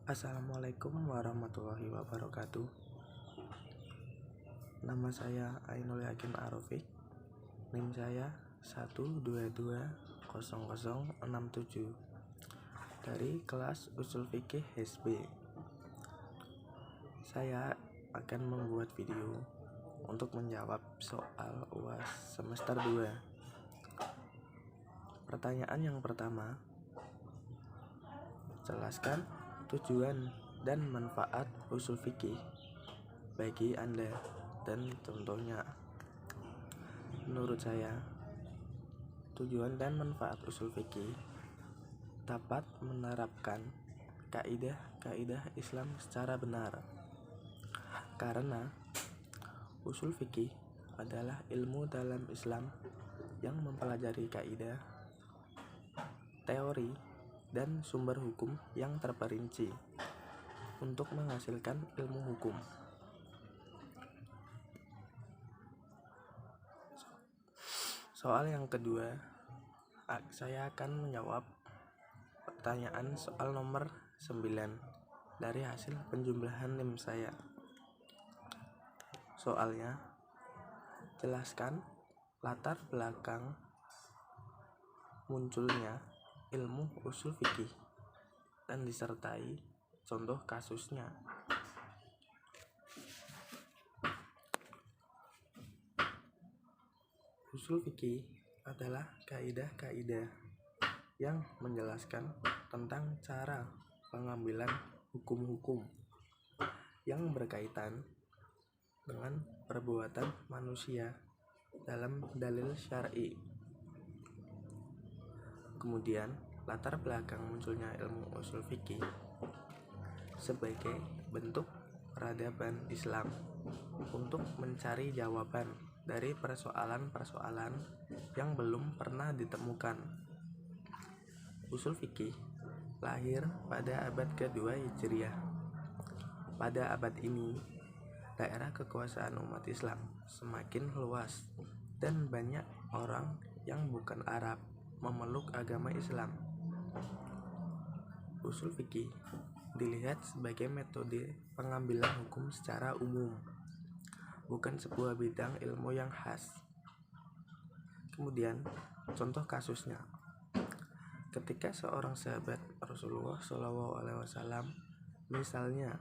Assalamualaikum warahmatullahi wabarakatuh. Nama saya Ainul Yakin Arofik. NIM saya 1220067 dari kelas Usul Fikih HSB. Saya akan membuat video untuk menjawab soal UAS semester 2. Pertanyaan yang pertama, jelaskan tujuan dan manfaat usul fikih bagi Anda dan contohnya. Menurut saya, tujuan dan manfaat usul fikih dapat menerapkan kaidah-kaidah Islam secara benar. Karena usul fikih adalah ilmu dalam Islam yang mempelajari kaidah, teori, dan sumber hukum yang terperinci untuk menghasilkan ilmu hukum. Soal yang kedua, saya akan menjawab pertanyaan soal nomor 9 dari hasil penjumlahan NIM saya. Soalnya, jelaskan latar belakang munculnya ilmu usul fikih dan disertai contoh kasusnya. Usul fikih adalah kaidah-kaidah yang menjelaskan tentang cara pengambilan hukum-hukum yang berkaitan dengan perbuatan manusia dalam dalil syar'i. Kemudian, latar belakang munculnya ilmu usul fikih sebagai bentuk peradaban Islam untuk mencari jawaban dari persoalan-persoalan yang belum pernah ditemukan. Usul fikih lahir pada abad kedua Hijriah. Pada abad ini, daerah kekuasaan umat Islam semakin luas dan banyak orang yang bukan Arab memeluk agama Islam. Usul fikih dilihat sebagai metode pengambilan hukum secara umum, bukan sebuah bidang ilmu yang khas. Kemudian, contoh kasusnya. Ketika seorang sahabat Rasulullah SAW misalnya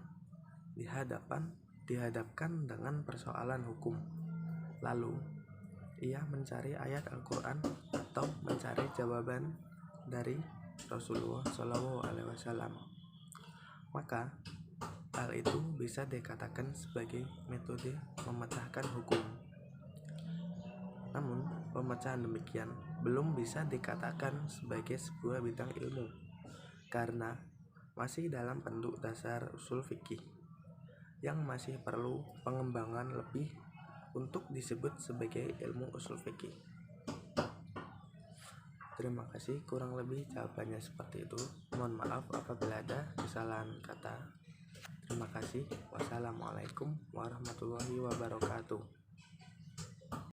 dihadapkan dengan persoalan hukum, lalu ia mencari ayat Al-Quran atau mencari jawaban dari Rasulullah SAW, maka hal itu bisa dikatakan sebagai metode memecahkan hukum. Namun, pemecahan demikian belum bisa dikatakan sebagai sebuah bidang ilmu karena masih dalam bentuk dasar usul fikih yang masih perlu pengembangan lebih untuk disebut sebagai ilmu usul fikih. Terima kasih, kurang lebih jawabannya seperti itu. Mohon maaf apabila ada kesalahan kata. Terima kasih. Wassalamualaikum warahmatullahi wabarakatuh.